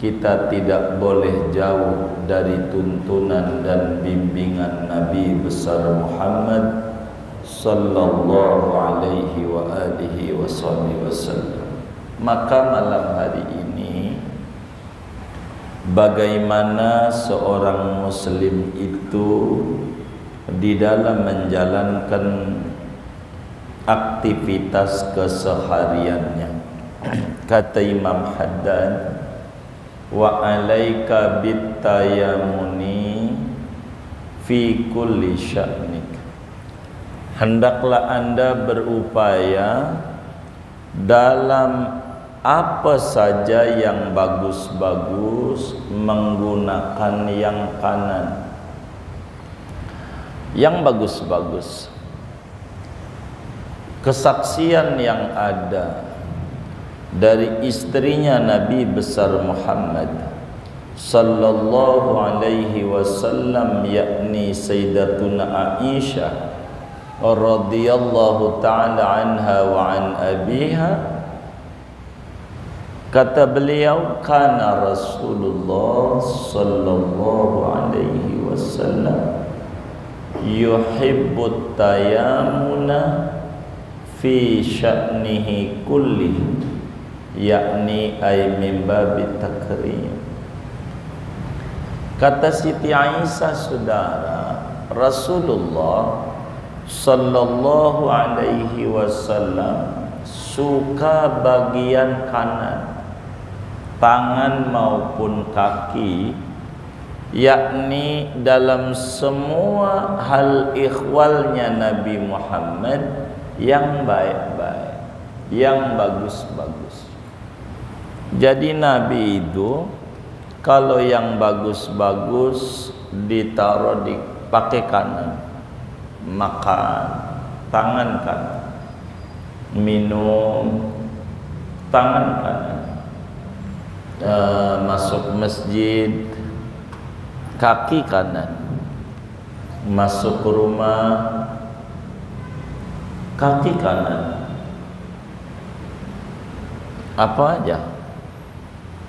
kita tidak boleh jauh dari tuntunan dan bimbingan Nabi besar Muhammad sallallahu alaihi wa alihi wasallam. Maka malam hari ini, bagaimana seorang muslim itu di dalam menjalankan aktivitas kesehariannya. Kata Imam Haddad, wa alaika bittayamuni fi kulli sya'nik. Hendaklah Anda berupaya dalam apa saja yang bagus-bagus menggunakan yang kanan. Yang bagus-bagus. Kesaksian yang ada dari istrinya Nabi besar Muhammad sallallahu alaihi wasallam, yakni Sayyidatuna Aisyah radhiyallahu ta'ala anha wa an abiha. Kata beliau, kana Rasulullah sallallahu alaihi wasallam yuhibbut tayamuna fi sya'nihi kullihi, yakni ay min babi takrim. Kata Siti Aisyah, saudara, Rasulullah sallallahu alaihi wasallam suka bagian kanan, tangan maupun kaki, yakni dalam semua hal ikhwalnya Nabi Muhammad yang baik-baik, yang bagus-bagus. Jadi Nabi itu kalau yang bagus-bagus ditaruh di pakai kanan, makan tangan kanan, minum tangan kanan, masuk masjid kaki kanan, masuk rumah kaki kanan. Apa aja,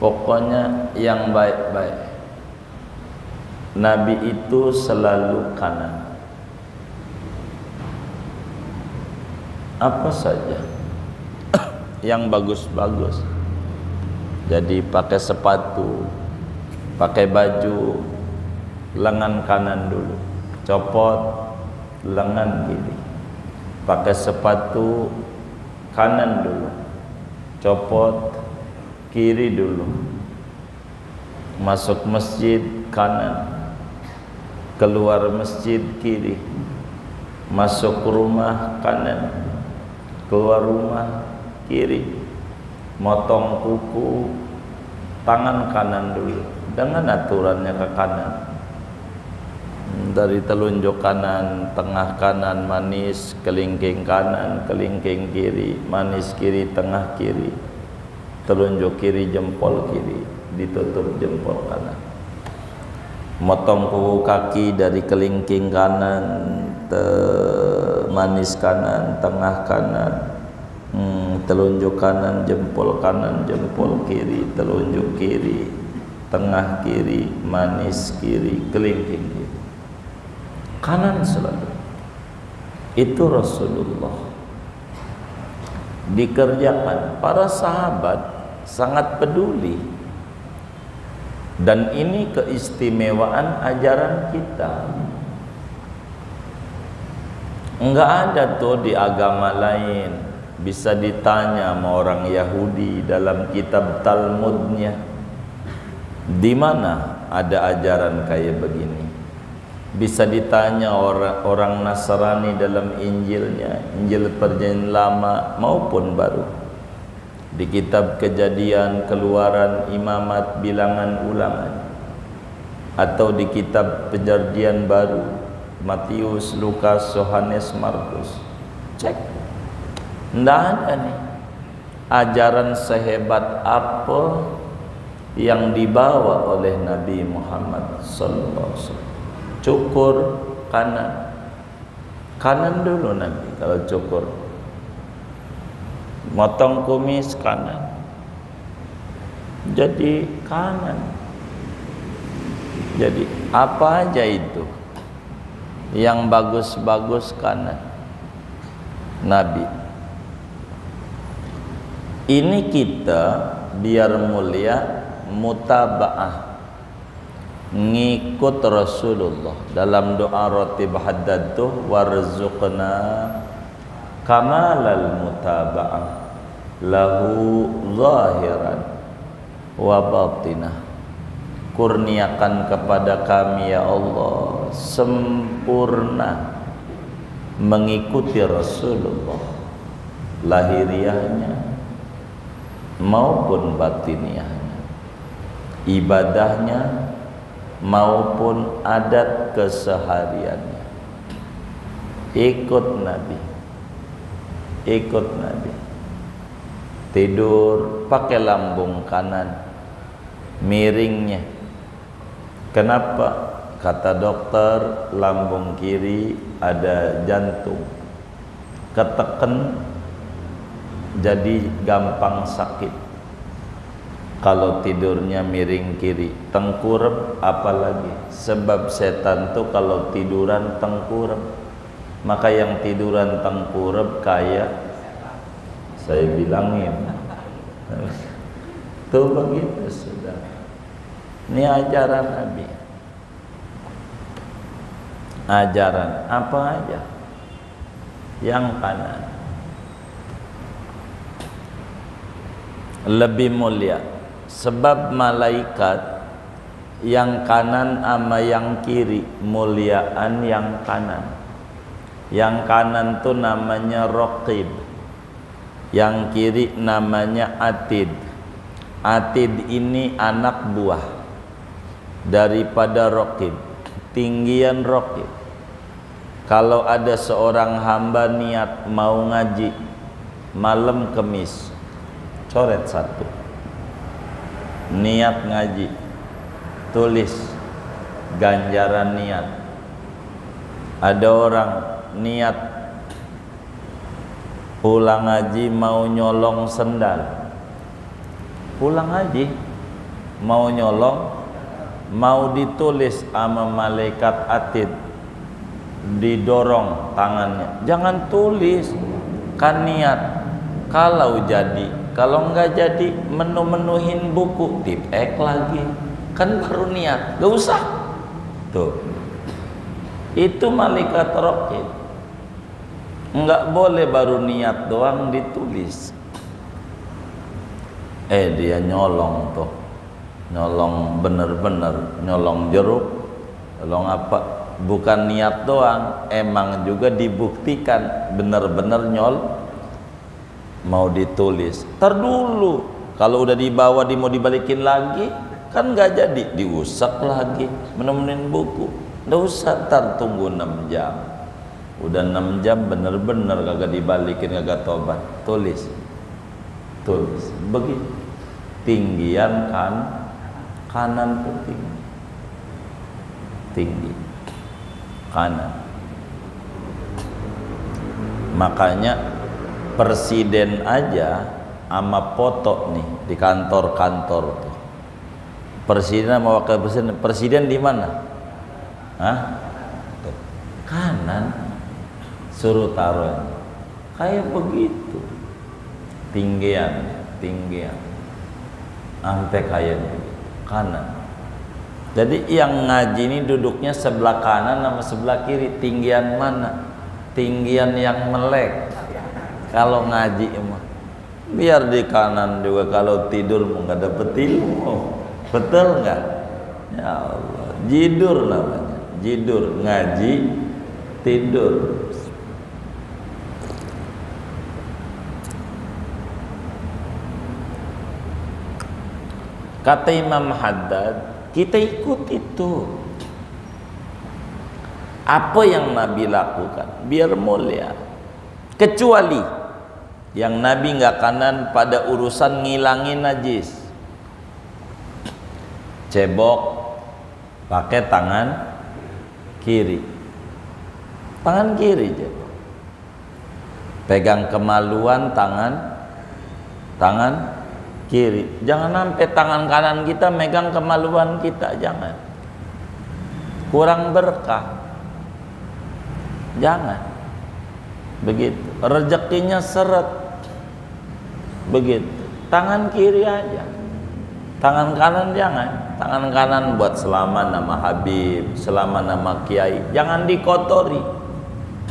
pokoknya yang baik-baik. Nabi itu selalu kanan. Apa saja yang bagus-bagus. Jadi pakai sepatu, pakai baju, lengan kanan dulu, copot lengan kiri. Pakai sepatu kanan dulu, copot kiri dulu. Masuk masjid kanan, keluar masjid kiri. Masuk rumah kanan, keluar rumah kiri. Motong kuku tangan kanan dulu, dengan aturannya ke kanan. Dari telunjuk kanan, tengah kanan, manis, kelingking kanan, kelingking kiri, manis kiri, tengah kiri, telunjuk kiri, jempol kiri, ditutup jempol kanan. Motong kuku kaki dari kelingking kanan, manis kanan, tengah kanan, telunjuk kanan, jempol kiri, telunjuk kiri, tengah kiri, manis kiri, kelingking kiri. Kanan selalu. Itu Rasulullah dikerjakan. Para sahabat sangat peduli. Dan ini keistimewaan ajaran kita. Enggak ada tuh di agama lain. Bisa ditanya sama orang Yahudi dalam kitab Talmudnya, di mana ada ajaran kayak begini. Bisa ditanya orang Nasrani dalam Injilnya, Injil Perjanjian Lama maupun Baru, di kitab Kejadian, Keluaran, Imamat, Bilangan, Ulangan, atau di kitab Perjanjian Baru, Matius, Lukas, Yohanes, Markus. Cek, tidak ada nih ajaran sehebat apa yang dibawa oleh Nabi Muhammad sallallahu alaihi wasallam. Cukur kanan, kanan dulu Nabi kalau cukur. Motong kumis kanan, jadi kanan. Jadi apa aja itu yang bagus-bagus kanan. Nabi. Ini kita biar mulia mutabaah, ngikut Rasulullah dalam doa ratib haddadtuh warzuqna kamalal mutaba'ah lahu zahiran wa batinah. Kurniakan kepada kami ya Allah sempurna mengikuti Rasulullah lahiriahnya maupun batiniahnya, ibadahnya maupun adat kesehariannya. Ikut Nabi, ikut Nabi. Tidur pakai lambung kanan, miringnya. Kenapa? Kata dokter, lambung kiri ada jantung, keteken jadi gampang sakit. Kalau tidurnya miring kiri, tengkurap apalagi. Sebab setan tuh kalau tiduran tengkurap. Maka yang tiduran tengkurap kayak saya bilangin. Tuh begitu sudah. Ini ajaran Nabi. Ajaran apa aja? Yang kanan lebih mulia. Sebab malaikat yang kanan sama yang kiri muliaan yang kanan. Yang kanan tuh namanya Raqib, yang kiri namanya Atid. Atid ini anak buah daripada Raqib, tinggian Raqib. Kalau ada seorang hamba niat mau ngaji malam Kemis, coret satu, niat ngaji, tulis ganjaran niat. Ada orang niat pulang ngaji mau nyolong sendal, pulang ngaji mau nyolong, mau ditulis sama malaikat Atid, didorong tangannya, jangan tulis, kan niat. Kalau jadi, kalau enggak jadi menu-menuhin buku, tipek lagi, kan baru niat, gak usah. Tuh, itu malaikat Raqib. Enggak boleh baru niat doang ditulis. Dia nyolong tuh, nyolong bener-bener, nyolong jeruk, nyolong apa? Bukan niat doang, emang juga dibuktikan bener-bener nyol, mau ditulis. Ntar dulu, kalau udah dibawa mau dibalikin lagi, kan nggak jadi, diusak lagi, menemuin buku. Nggak usah, ntar tunggu 6 jam. Udah 6 jam bener-bener kagak dibalikin, kagak tobat, tulis, tulis. Begitu. Tinggian kan, kanan tuh tinggi, tinggi kanan. Makanya presiden aja sama foto nih di kantor-kantor tuh. Presiden sama wakil presiden, presiden di mana? Hah? Tuh. Kanan, suruh taruh kayak begitu, tinggian, tinggian, sampai kayak kanan. Jadi yang ngaji ini duduknya sebelah kanan sama sebelah kiri. Tinggian mana? Tinggian yang melek. Kalau ngaji emang biar di kanan juga, kalau tidur mau nggak dapet ilmu. Betul nggak? Ya Allah, jidur namanya. Jidur, ngaji, tidur. Kata Imam Haddad, kita ikut itu. Apa yang Nabi lakukan biar mulia. Kecuali yang Nabi nggak kanan pada urusan ngilangin najis. Cebok pakai tangan kiri. Tangan kiri cebok. Pegang kemaluan tangan kiri. Jangan sampai tangan kanan kita megang kemaluan kita, jangan. Kurang berkah. Jangan. Begitu. Rezekinya seret. Begitu. Tangan kiri aja. Tangan kanan jangan. Tangan kanan buat selama nama Habib, selama nama Kiai. Jangan dikotori.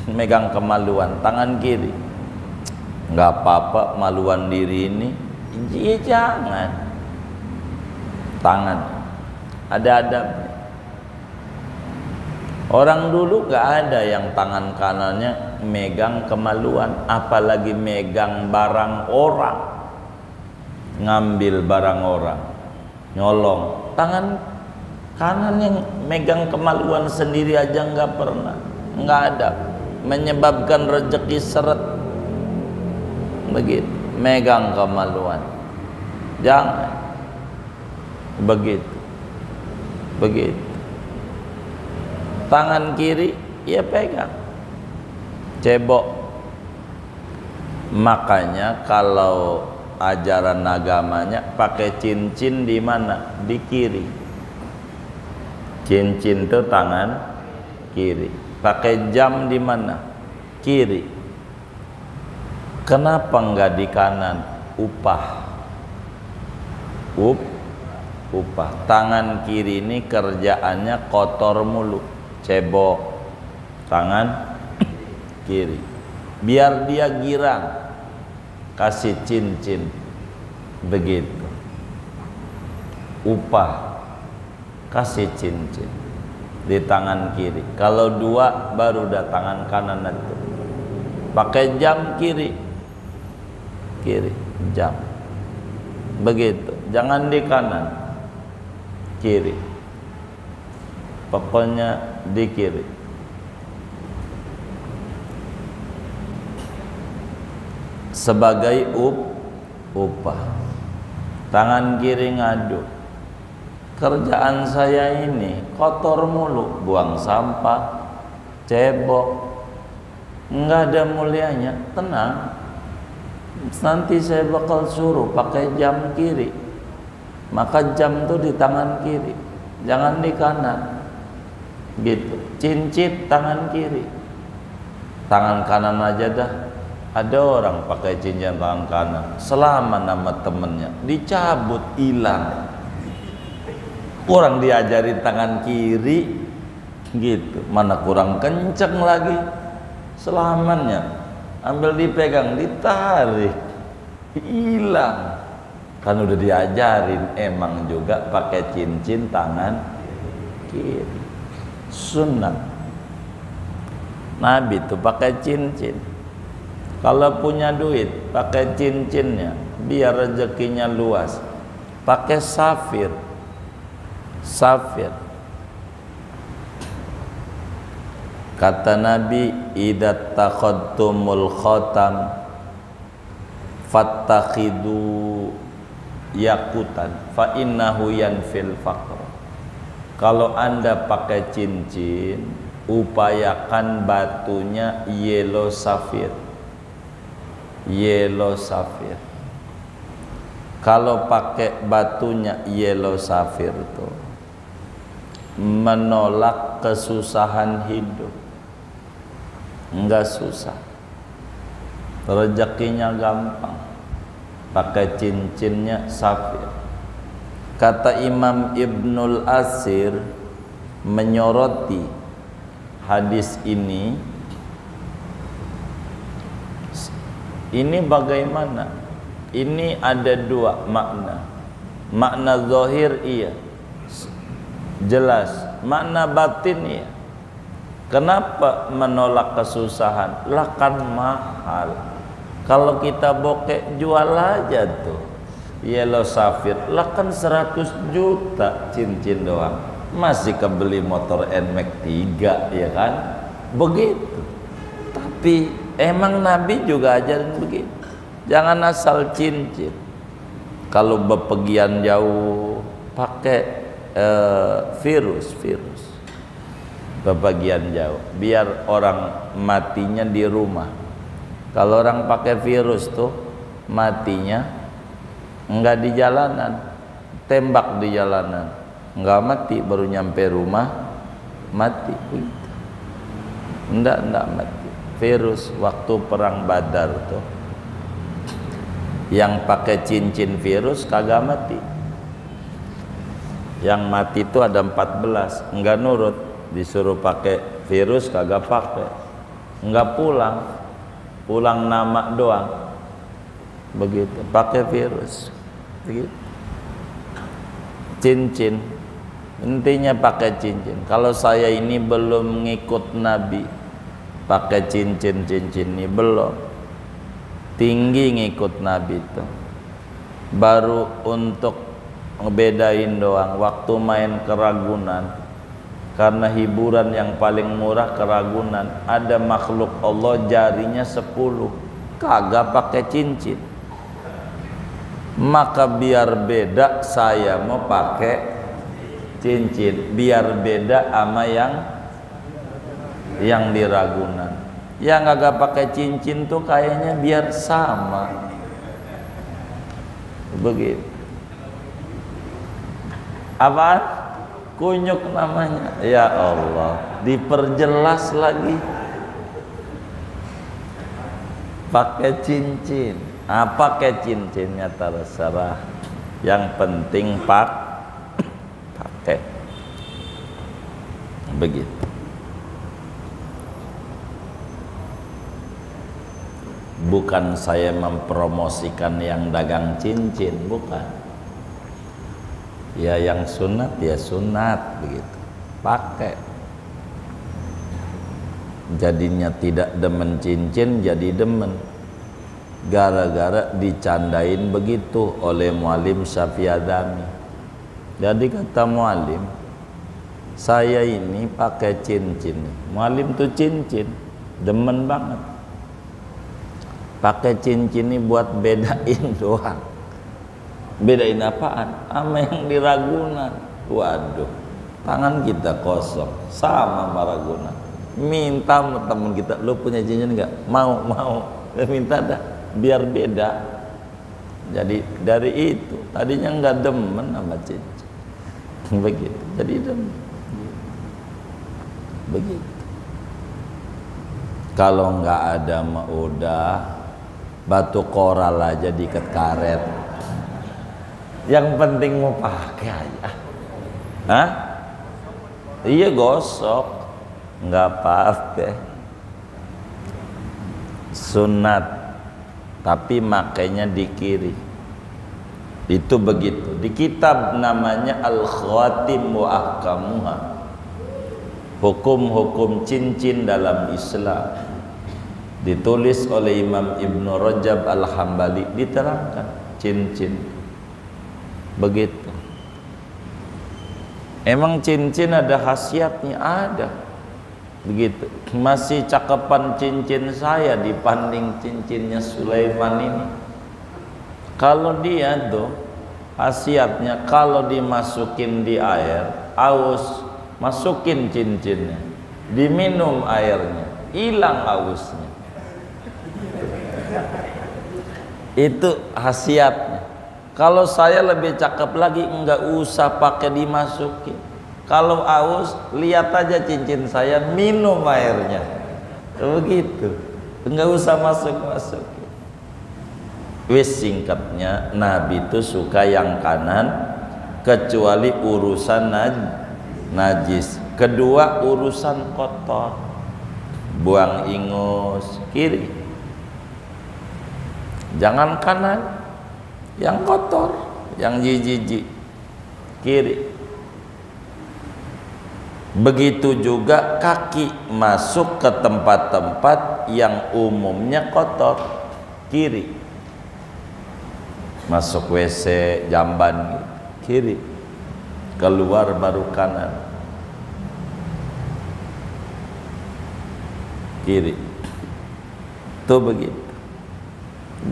Megang kemaluan. Tangan kiri. Enggak apa-apa maluan diri ini. Ya, jangan. Tangan. Ada adab. Orang dulu gak ada yang tangan kanannya megang kemaluan, apalagi megang barang orang, ngambil barang orang, nyolong. Tangan kanan yang megang kemaluan sendiri aja nggak pernah, nggak ada, menyebabkan rezeki seret. Begitu, megang kemaluan, jangan begitu, begitu. Tangan kiri ya pegang, cebok. Makanya kalau ajaran agamanya pakai cincin di mana? Di kiri. Cincin itu tangan kiri. Pakai jam di mana? Kiri. Kenapa enggak di kanan? Upah. Upah. Tangan kiri ini kerjaannya kotor mulu. Cebok tangan kiri, biar dia girang, kasih cincin. Begitu. Upah, kasih cincin di tangan kiri. Kalau dua baru dah tangan kanan itu. Pakai jam kiri, kiri jam. Begitu. Jangan di kanan, kiri. Pokoknya di kiri. Sebagai upah. Tangan kiri ngadu, kerjaan saya ini kotor mulu, buang sampah, cebok, nggak ada mulianya. Tenang, nanti saya bakal suruh pakai jam kiri. Maka jam tuh di tangan kiri, jangan di kanan. Gitu. Cincin tangan kiri, tangan kanan aja dah. Ada orang pakai cincin tangan kanan, selama nama temennya dicabut, hilang. Orang diajarin tangan kiri, gitu, mana kurang kenceng lagi, selamannya ambil dipegang, ditarik, hilang. Kan udah diajarin, emang juga pakai cincin tangan kiri. Sunnah Nabi itu pakai cincin. Kalau punya duit pakai cincinnya, biar rezekinya luas. Pakai safir. Safir. Kata Nabi, idza takhadtumul khatam fattakhidu yaqutan fa innahu yanfil faqr. Kalau Anda pakai cincin, upayakan batunya yellow safir. Yellow safir. Kalau pakai batunya yellow safir itu menolak kesusahan hidup. Enggak susah. Rezekinya gampang. Pakai cincinnya safir. Kata Imam Ibnul Asir menyoroti hadis ini bagaimana? Ini ada dua makna. Makna zahir iya, jelas. Makna batin iya. Kenapa menolak kesusahan? Lah kan mahal. Kalau kita bokek jual aja tuh yellow safir, lah kan 100 juta cincin doang, masih kebeli motor NMAX 3, ya kan? Begitu. Tapi emang Nabi juga ajarin begitu, jangan asal cincin. Kalau bepergian jauh pakai virus bepergian jauh, biar orang matinya di rumah. Kalau orang pakai virus tuh matinya enggak di jalanan, tembak di jalanan, enggak mati, baru nyampe rumah mati. Enggak mati. Virus waktu perang Badar tuh, yang pakai cincin virus kagak mati. Yang mati itu ada 14, enggak nurut, disuruh pakai virus kagak pakai, enggak pulang nama doang, begitu, pakai virus, begitu. Cincin, intinya pakai cincin. Kalau saya ini belum ngikut Nabi, pakai cincin ini belum, tinggi ngikut Nabi itu, baru untuk ngebedain doang. Waktu main ke Ragunan, karena hiburan yang paling murah ke Ragunan, ada makhluk Allah jarinya 10, kagak pakai cincin. Maka biar beda, saya mau pakai cincin, biar beda sama yang di Ragunan. Yang kagak pakai cincin tuh kayaknya biar sama, begitu. Apaan? Kunyuk namanya. Ya Allah, diperjelas lagi. Pakai cincin. Apa pakai cincinnya terserah. Yang penting pakai. Begitu. Bukan saya mempromosikan yang dagang cincin, bukan. Ya yang sunat ya sunat, begitu, pakai. Jadinya tidak demen cincin jadi demen, gara-gara dicandain begitu oleh Muallim Syafi'i Adami. Jadi kata Muallim, saya ini pakai cincin. Muallim tuh cincin demen banget, pakai cincin ini buat bedain doang. Bedain apaan? Sama yang di Ragunan. Waduh, tangan kita kosong, sama sama Ragunan. Minta sama temen kita, lu punya cincin enggak? Mau. Minta dah, biar beda. Jadi dari itu, tadinya enggak demen sama cincin, begitu, jadi demen. Begitu. Kalau enggak ada mah udah batu koral aja diikat karet. Yang penting mau pakai aja. Hah? Iya gosok, nggak apa-apa. Sunat, tapi makainya di kiri. Itu begitu. Di kitab namanya Al-Khatim wa Ahkamuha, hukum-hukum cincin dalam Islam, ditulis oleh Imam Ibn Rajab Al-Hambali, diterangkan cincin. Begitu. Emang cincin ada khasiatnya? Ada. Begitu. Masih cakepan cincin saya dibanding cincinnya Sulaiman ini. Kalau dia tuh khasiatnya, kalau dimasukin di air aus, masukin cincinnya, diminum airnya, hilang ausnya. Itu khasiatnya. Kalau saya lebih cakep lagi, enggak usah pakai dimasukin. Kalau aus, lihat aja cincin saya, minum airnya. Begitu. Enggak usah masukin. Wis, singkatnya, Nabi itu suka yang kanan, kecuali urusan najis. Kedua, urusan kotor, buang ingus, kiri. Jangan kanan, yang kotor, yang jijik, kiri. Begitu juga kaki masuk ke tempat-tempat yang umumnya kotor, kiri. Masuk WC, jamban, kiri. Keluar baru kanan, kiri. Itu begitu.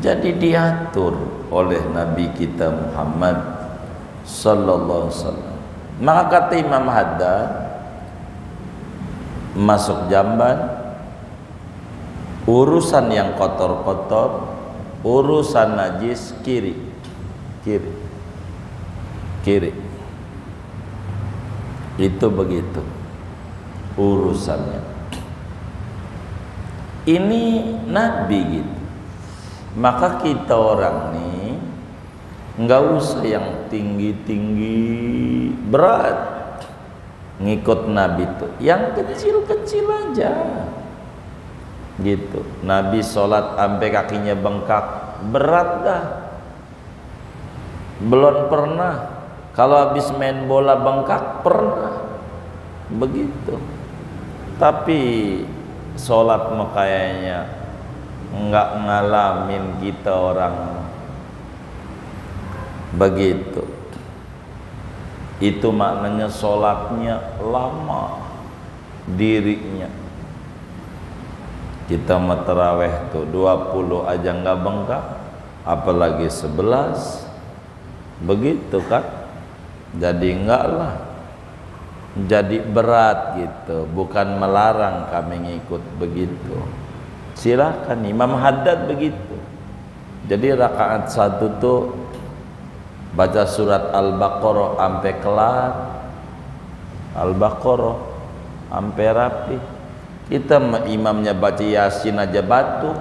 Jadi diatur oleh Nabi kita Muhammad sallallahu alaihi wasallam. Maka kata Imam Haddad, masuk jamban, urusan yang kotor-kotor, urusan najis, kiri. kiri, kiri. Itu begitu urusannya. Ini Nabi gitu. Maka kita orang nih nggak usah yang tinggi-tinggi berat ngikut Nabi tuh, yang kecil-kecil aja gitu. Nabi sholat sampai kakinya bengkak, berat dah. Belum pernah. Kalau habis main bola bengkak, pernah begitu. Tapi sholat mah kayaknya nggak ngalamin kita orang begitu. Itu maknanya sholatnya lama dirinya. Kita mau taraweh tuh 20 aja nggak bengkak, apalagi 11. Begitu kan? Jadi enggak lah, jadi berat gitu. Bukan melarang kami ngikut begitu, silakan. Imam Haddad begitu. Jadi rakaat 1 tuh baca surat Al-Baqarah sampai kelar, Al-Baqarah sampai rapi. Kita imamnya baca Yasin aja batuk,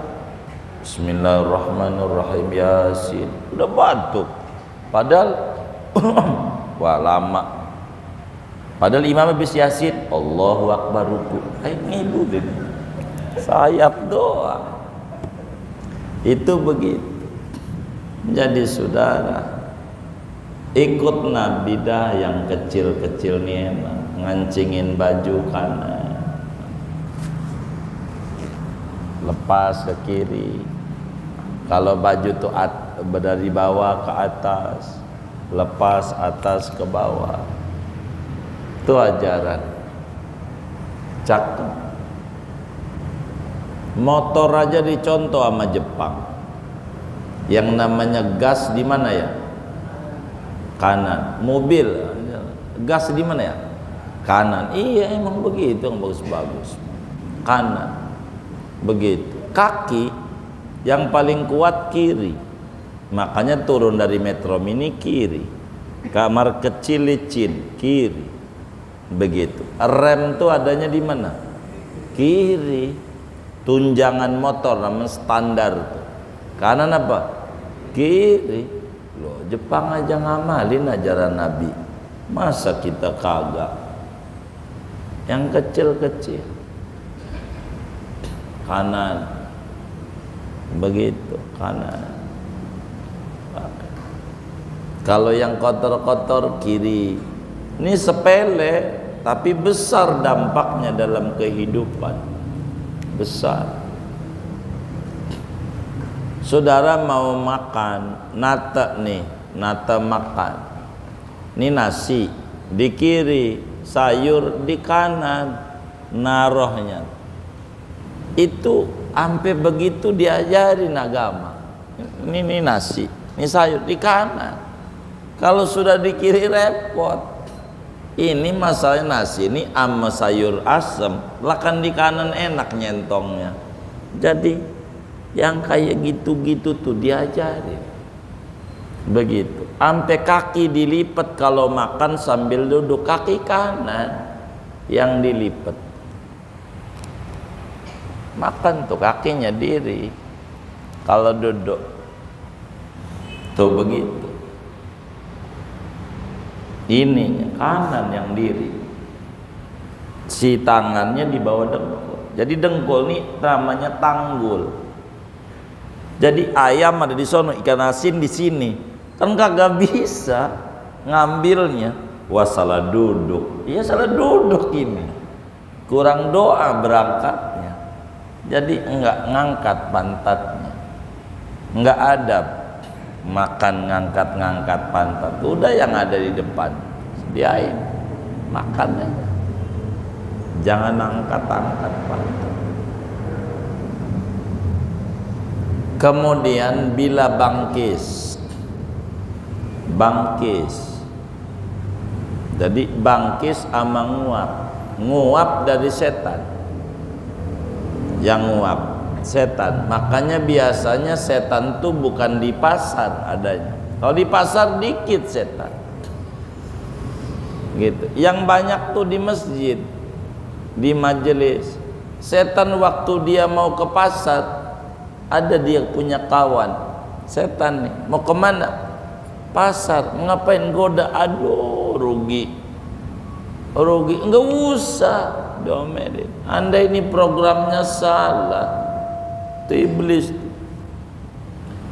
Bismillahirrahmanirrahim, Yasin udah batuk. Padahal wah lama. Padahal imam habis Yasin, Allahu Akbar ruku, ngilu deh, sayap doa. Itu begitu. Jadi saudara, ikut Nabi dah yang kecil-kecil nih enak. Ngancingin baju kanan, lepas ke kiri. Kalau baju tuh dari bawah ke atas, lepas atas ke bawah. Itu ajaran. Cakep. Motor aja dicontoh sama Jepang. Yang namanya gas di mana ya? Kanan. Mobil gas di mana ya? Kanan. Iya emang begitu, yang bagus-bagus. Kanan. Begitu. Kaki yang paling kuat kiri. Makanya turun dari Metro Mini kiri. Kamar kecil licin kiri. Begitu. Rem tuh adanya di mana? Kiri. Tunjangan motor namanya standar tuh. Kanan apa? Kiri. Loh, Jepang aja ngamalin ajaran Nabi. Masa kita kagak? Yang kecil-kecil kanan. Begitu, kanan. Kalau yang kotor-kotor kiri. Ini sepele tapi besar dampaknya dalam kehidupan. Besar. Saudara mau makan nata nih, nata makan. Ini nasi di kiri, sayur di kanan, narohnya. Itu sampai begitu diajarin agama. Ini nasi, ini sayur di kanan. Kalau sudah di kiri repot. Ini masalahnya nasi ini sama sayur asem, lakan di kanan enak nyentongnya. Jadi yang kayak gitu-gitu tuh diajarin. Begitu. Sampai kaki dilipat kalau makan sambil duduk, kaki kanan yang dilipat. Makan tuh kakinya diri. Kalau duduk tuh begitu. Ini kanan yang diri. Si tangannya di bawah dengkul. Jadi dengkul nih namanya tanggul. Jadi ayam ada di sono, ikan asin di sini. Kan kagak bisa ngambilnya. Wah salah duduk. Iya salah duduk ini. Kurang doa berangkatnya. Jadi enggak ngangkat pantatnya. Enggak adab. Makan ngangkat-ngangkat pantat. Udah yang ada di depan. Sediain. Makan aja. Jangan angkat-angkat pantat. Kemudian bila bangkis. Jadi bangkis sama nguap. Nguap dari setan. Yang nguap setan. Makanya biasanya setan tuh bukan di pasar adanya. Kalau di pasar dikit setan. Gitu. Yang banyak tuh di masjid, di majelis. Setan waktu dia mau ke pasar, ada dia punya kawan. Setan nih, mau kemana? Pasar. Ngapain goda? Aduh, rugi. Enggak usah diomelin. Anda ini programnya salah. Itu iblis.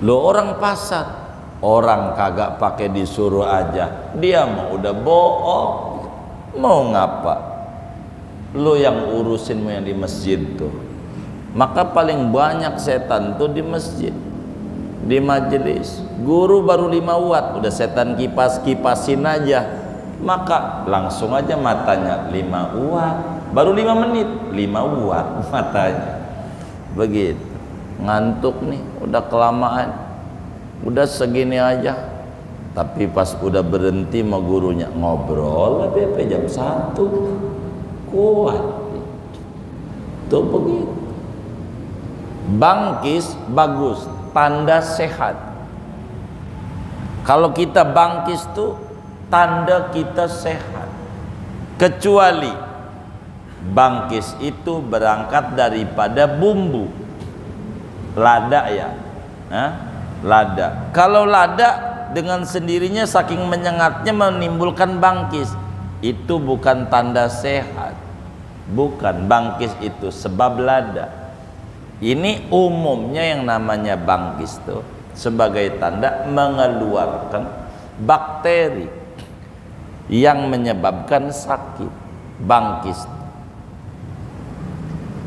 Lo orang pasar, orang kagak pakai disuruh aja, dia mau udah bohong. Mau ngapa? Lo yang urusin yang di masjid tuh. Maka paling banyak setan tuh di masjid, di majelis. Guru baru 5 watt, udah setan kipasin aja. Maka langsung aja matanya 5 watt. Baru 5 menit 5 watt matanya. Begitu. Ngantuk nih, udah kelamaan. Udah segini aja. Tapi pas udah berhenti sama gurunya, ngobrol lah BP jam 1. Kuat. Tuh begitu. Bangkis bagus, tanda sehat. Kalau kita bangkis tuh tanda kita sehat. Kecuali bangkis itu berangkat daripada bumbu lada ya. Lada. Kalau lada dengan sendirinya saking menyengatnya menimbulkan bangkis, itu bukan tanda sehat. Bukan, bangkis itu sebab lada. Ini umumnya yang namanya bangkis tuh sebagai tanda mengeluarkan bakteri yang menyebabkan sakit. Bangkis.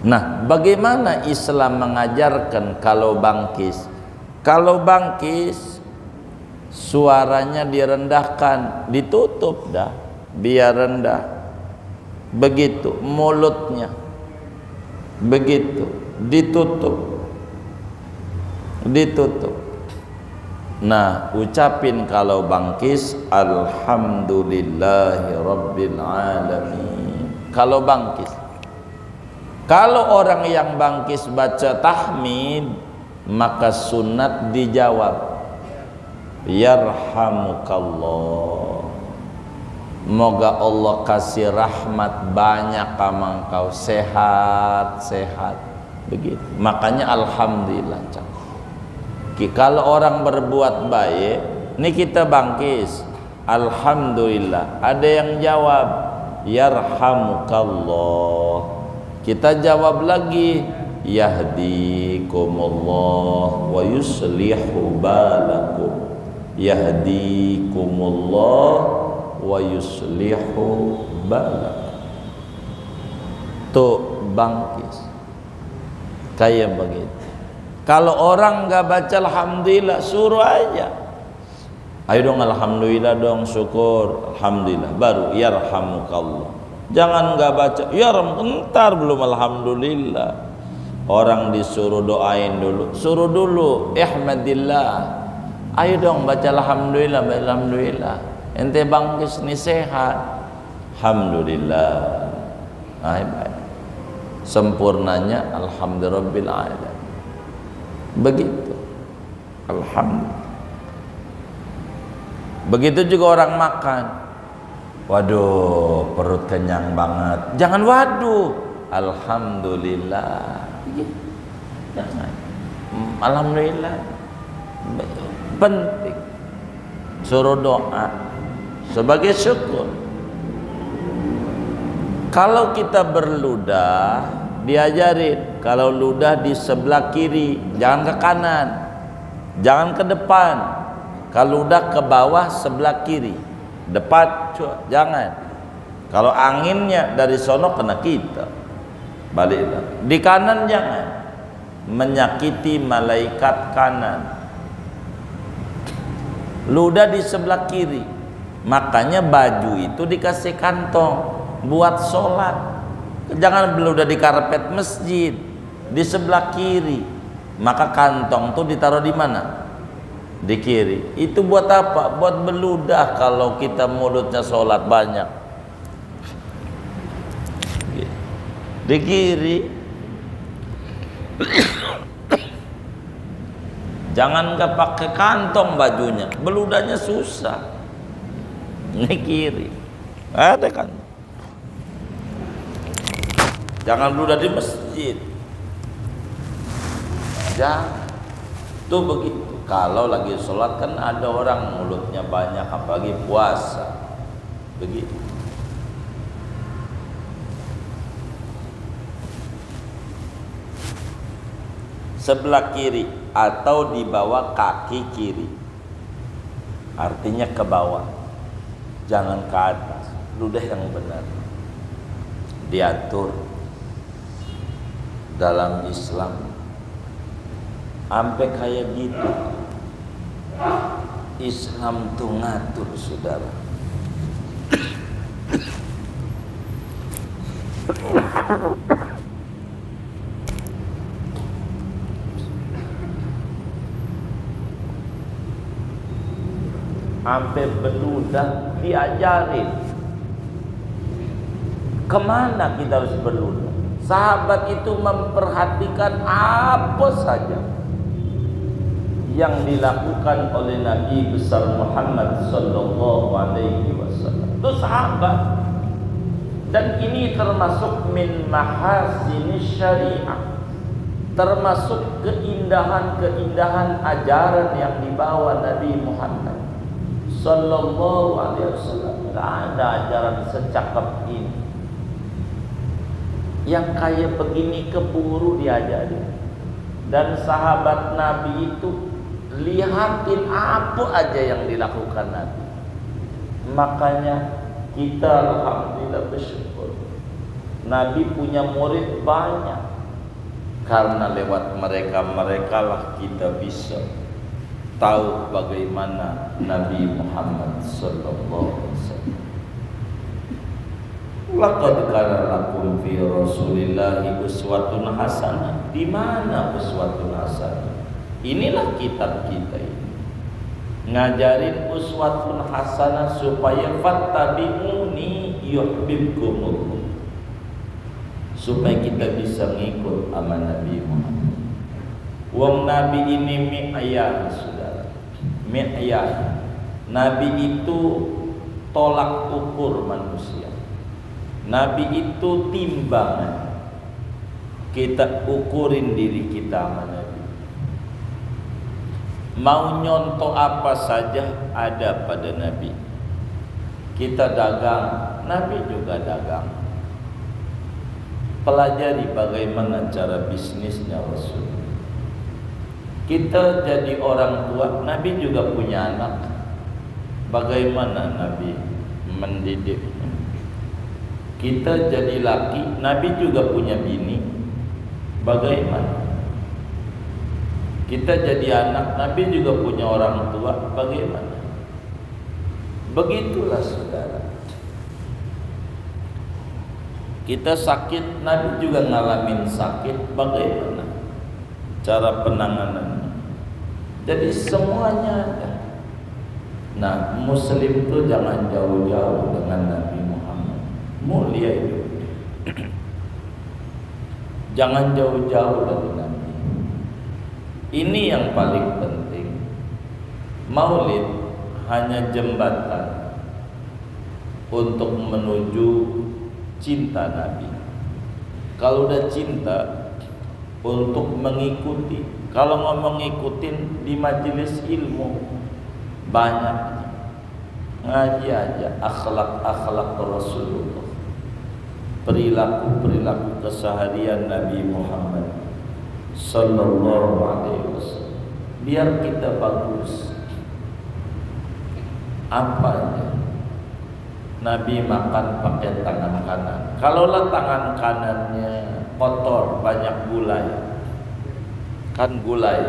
Nah, bagaimana Islam mengajarkan kalau bangkis? Kalau bangkis suaranya direndahkan, ditutup dah, biar rendah. Begitu mulutnya, begitu ditutup. Nah, ucapin kalau bangkis, alhamdulillahi rabbil alamin. Kalau bangkis. Kalau orang yang bangkis baca tahmid, maka sunat dijawab, yarhamukallah. Moga Allah kasih rahmat banyak sama engkau, sehat. Begitu. Makanya alhamdulillah. Kalau orang berbuat baik, ini kita bangkis, alhamdulillah. Ada yang jawab, yarhamukallah. Kita jawab lagi, yahdikumullah wa yuslihu balakum. Yahdikumullah wa yuslihu balakum. Tuh bangkis kayak begitu. Kalau orang nggak baca alhamdulillah, suruh aja. Ayo dong alhamdulillah dong, syukur, alhamdulillah, baru yarhamukallah. Jangan nggak baca, ya entar belum alhamdulillah. Orang disuruh doain dulu, suruh dulu, ihmadillah. Ayo dong baca alhamdulillah, alhamdulillah. Ente bangkis nih sehat, alhamdulillah. Baik. Sempurnanya alhamdulillahirabbil alamin. Begitu, alhamdulillah. Begitu juga orang makan. Waduh, perut kenyang banget. Jangan waduh, alhamdulillah. Jangan. Alhamdulillah. Penting. Suruh doa sebagai syukur. Kalau kita berludah, diajarin kalau ludah di sebelah kiri, jangan ke kanan, jangan ke depan. Kalau ludah ke bawah sebelah kiri, depan jangan. Kalau anginnya dari sono kena kita, baliklah. Di kanan jangan, menyakiti malaikat kanan. Ludah di sebelah kiri, makanya baju itu dikasih kantong buat sholat. Jangan beludah di karpet masjid, di sebelah kiri. Maka kantong tuh ditaruh di mana? Di kiri. Itu buat apa? Buat beludah kalau kita mulutnya sholat banyak. Di kiri. Jangan nggak pakai kantong bajunya, beludahnya susah. Ini kiri, ada kan? Jangan beludah di masjid. Jangan. Tuh begitu. Kalau lagi sholat kan ada orang mulutnya banyak, apalagi puasa. Begitu. Sebelah kiri atau di bawah kaki kiri, artinya ke bawah, jangan ke atas. Ludah yang benar diatur dalam Islam sampai kayak gitu. Islam tuh ngatur, saudara. Sampai beludah diajarin. Kemana kita harus beludah? Sahabat itu memperhatikan apa saja yang dilakukan oleh Nabi besar Muhammad sallallahu alaihi wasallam. Itu sahabat. Dan ini termasuk min mahasinis syariah. Termasuk keindahan-keindahan ajaran yang dibawa Nabi Muhammad sallallahu alaihi wasallam. Enggak ada ajaran secakap ini. Yang kayak begini keburu diajarin. Dan sahabat Nabi itu lihatin apa aja yang dilakukan Nabi. Makanya kita alhamdulillah bersyukur Nabi punya murid banyak, karena lewat mereka lah kita bisa tahu bagaimana Nabi Muhammad sallallahu alaihi wasallam. Laqad kana lakum fi Rasulillahi uswatun hasanah. Di mana uswatun hasanah? Inilah kitab kita ini. Ngajarin uswatun hasanah supaya fattabi'uni yuhibbukumullah. Supaya kita bisa ngikut sama Nabi Muhammad. Wong Nabi ini mi'ayah, saudara. Mi'ayah. Nabi itu tolak ukur manusia. Nabi itu timbangan. Kita ukurin diri kita sama Nabi. Mau nyontoh apa saja ada pada Nabi. Kita dagang, Nabi juga dagang. Pelajari bagaimana cara bisnisnya Rasul. Kita jadi orang tua, Nabi juga punya anak. Bagaimana Nabi mendidiknya? Kita jadi laki, Nabi juga punya bini. Bagaimana? Kita jadi anak, Nabi juga punya orang tua. Bagaimana? Begitulah saudara. Kita sakit, Nabi juga ngalamin sakit. Bagaimana cara penanganannya? Jadi semuanya ada. Nah, Muslim itu jangan jauh-jauh dengan Nabi Muhammad. Mulia hidupnya. Jangan jauh-jauh dari Nabi. Ini yang paling penting. Maulid hanya jembatan untuk menuju cinta Nabi. Kalau udah cinta, untuk mengikuti. Kalau ngomong ngikutin di majelis ilmu banyak, ngaji aja akhlak Rasulullah, perilaku keseharian Nabi Muhammad sallallahu alaihi wasallam, biar kita bagus. Apa aja Nabi makan pakai tangan kanan. Kalaulah tangan kanannya kotor, banyak gulai, kan gulai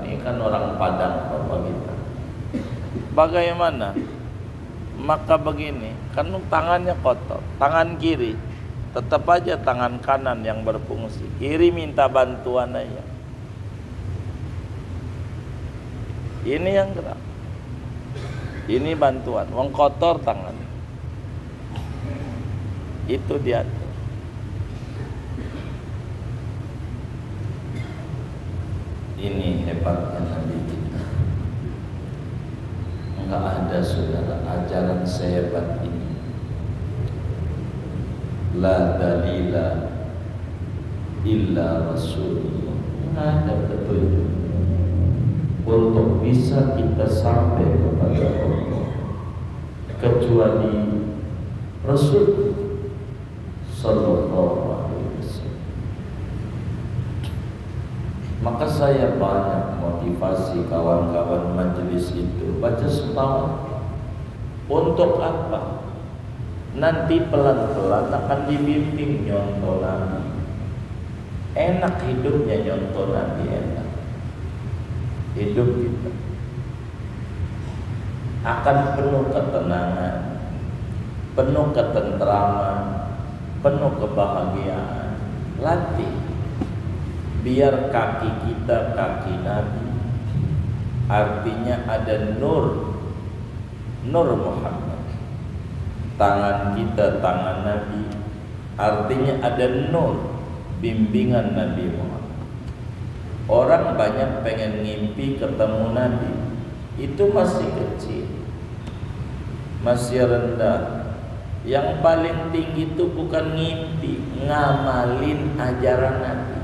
ini kan orang Padang bapak kita. Bagaimana? Maka begini, kan tangannya kotor, tangan kiri tetap aja tangan kanan yang berfungsi. Kiri minta bantuan aja. Ini yang gerak. Ini bantuan, wong kotor tangan. Itu diatur. Ini hebatnya ada saudara ajaran sehebat ini. La dalila illa Rasulullah. Nggak ada petunjuk untuk bisa kita sampai kepada Allah kecuali Rasul Sallallahu Alaihi Wasallam. Maka saya banyak motivasi kawan-kawan majelis itu baca setahun. Untuk apa? Nanti pelan-pelan akan dibimbing nyontoh Nabi. Enak hidupnya nyontoh Nabi, enak. Hidup kita akan penuh ketenangan, penuh ketentraman, penuh kebahagiaan. Latih biar kaki kita kaki Nabi, artinya ada nur Muhammad. Tangan kita tangan Nabi, artinya ada nur bimbingan Nabi Muhammad. Orang banyak pengen ngimpi ketemu Nabi, itu masih kecil, masih rendah. Yang paling tinggi itu bukan ngimpi, ngamalin ajaran Nabi.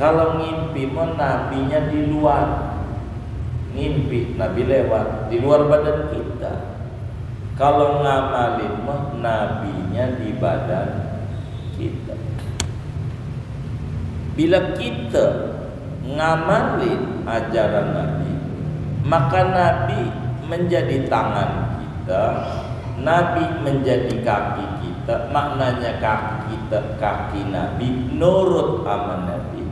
Kalau ngimpi mau nabinya di luar, ngimpi Nabi lewat di luar badan kita. Kalau ngamalin mah nabinya di badan kita. Bila kita ngamalin ajaran Nabi, maka Nabi menjadi tangan kita, Nabi menjadi kaki kita. Maknanya kaki kita kaki Nabi, nurut sama Nabi.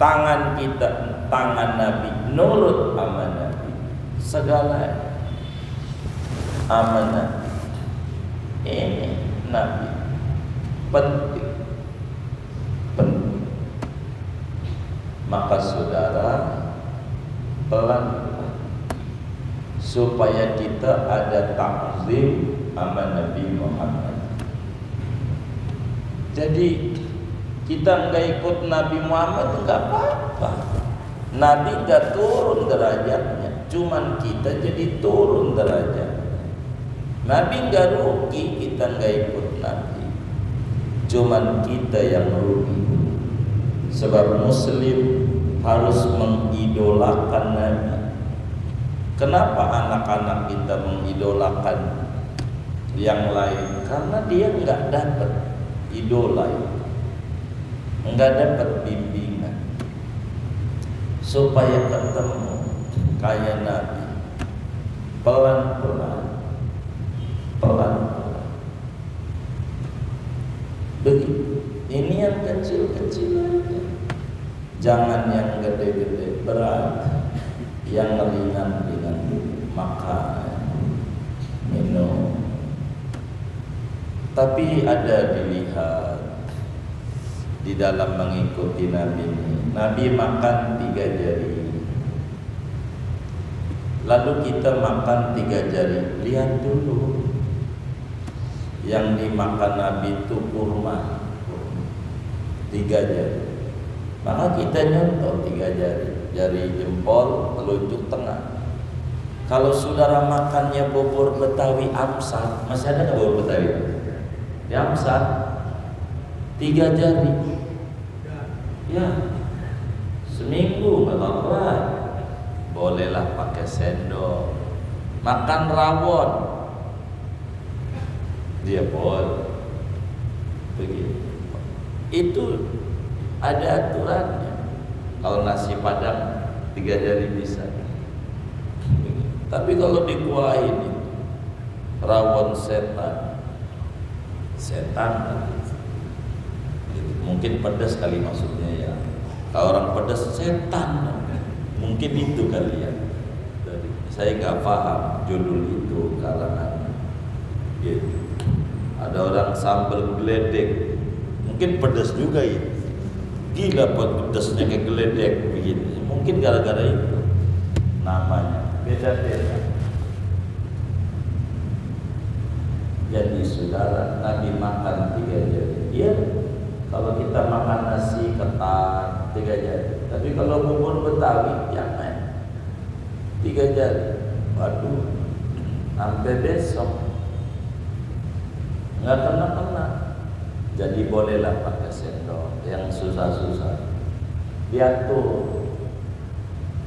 Tangan kita tangan Nabi, nurut sama Nabi. Segala amanah ini Nabi penting. Maka saudara pelan-pelan supaya kita ada takzim sama Nabi Muhammad. Jadi kita nggak ikut Nabi Muhammad nggak apa-apa. Nabi nggak turun derajatnya, cuman kita jadi turun derajat. Nabi nggak rugi kita nggak ikut Nabi, cuman kita yang rugi. Sebab Muslim harus mengidolakan Nabi. Kenapa anak-anak kita mengidolakan yang lain? Karena dia nggak dapat idola itu, nggak dapat bimbingan supaya ketemu kayak Nabi. Pelan-pelan. Begitu. Ini yang kecil-kecil aja. Jangan yang gede-gede, berat. Yang ringan-ringan, makan, minum. Tapi ada dilihat di dalam mengikuti Nabi ini. Nabi makan 3 jari. Lalu kita makan 3 jari. Lihat dulu. Yang dimakan Nabi itu kurma 3 jari. Maka kita nyontoh 3 jari. Jari jempol, telunjuk tengah. Kalau saudara makannya bubur Betawi Amsat, masih ada nggak bubur Betawi? Di Amsat 3 jari. Ya, seminggu nggak apa-apa. Bolehlah pakai sendok. Makan rawon, dia boleh. Begitu. Itu ada aturannya. Kalau nasi padang 3 jari bisa. Tapi kalau dikuahin itu rawon setan mungkin pedas kali maksudnya ya. Kalau orang pedas setan, mungkin itu kali ya. Saya nggak paham judul itu karangan. Gitu. Ada orang sambal geledek, mungkin pedas juga itu. Gila pedasnya kayak geledek begitu. Mungkin gara-gara itu namanya beda-beda. Jadi saudara, Nabi makan 3 jari. Iya, kalau kita makan nasi ketan 3 jari. Tapi kalau bubur Betawi jangan 3 jari. Waduh, sampai besok nggak kena. Jadi bolehlah pakai sendok. Yang susah-susah diatur.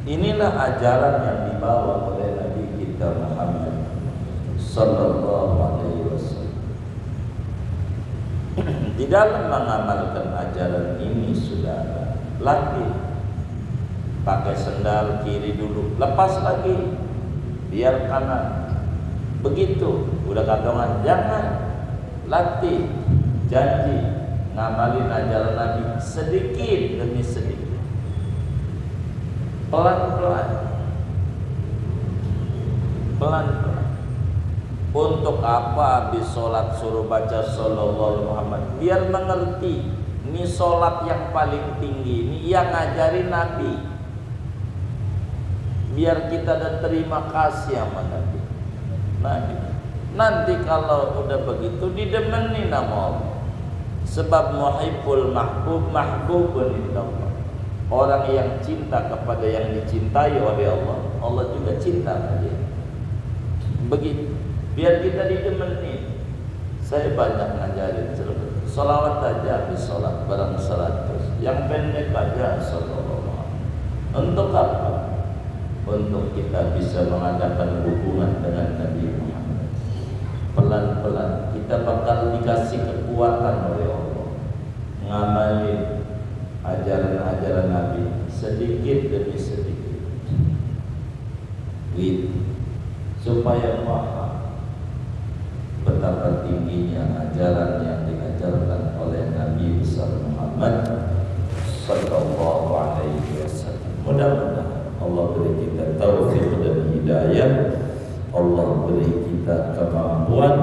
Inilah ajaran yang dibawa oleh Nabi kita Muhammad sallallahu alaihi wasallam. Di dalam mengamalkan ajaran ini sudah latih. Pakai sendal kiri dulu, lepas lagi, biar kanan. Begitu, udah kantongan, jangan. Latih, janji, ngamalin ajaran Nabi sedikit demi sedikit, pelan-pelan. Untuk apa habis sholat suruh baca sallallahu Muhammad? Biar mengerti, ini sholat yang paling tinggi, ini yang ngajarin Nabi. Biar kita dan terima kasih sama Nabi. Nanti kalau udah begitu didemeni nama Allah. Sebab muhibbul mahbub mahbubun indallah. Orang yang cinta kepada yang dicintai oleh Allah, Allah juga cinta kepada dia. Begitu. Biar kita didemeni. Saya banyak ngajarin salawat aja habis sholat barang 100. Yang pendek aja sallallahu. Untuk apa? Untuk kita bisa mengadakan hubungan dengan Nabi Muhammad. Pelan-pelan kita bakal dikasih kekuatan oleh Allah ngamalin ajaran-ajaran Nabi sedikit demi sedikit, gitu, supaya paham betapa tingginya ajaran yang diajarkan oleh Nabi besar Muhammad sallallahu alaihi wasallam. Mudah-mudahan Allah beri kita taufik dan hidayah, Allah beri kita kemampuan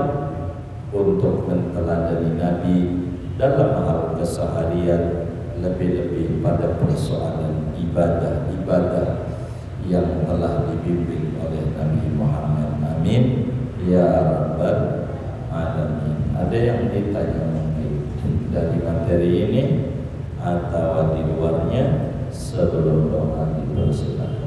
untuk menteladani Nabi dalam hal keseharian, lebih-lebih pada persoalan ibadah-ibadah yang telah dibimbing oleh Nabi Muhammad. Amin ya rabbal alamin. Ada yang ditanya mungkin dari materi ini atau di luarnya sebelum doa dipersilakan.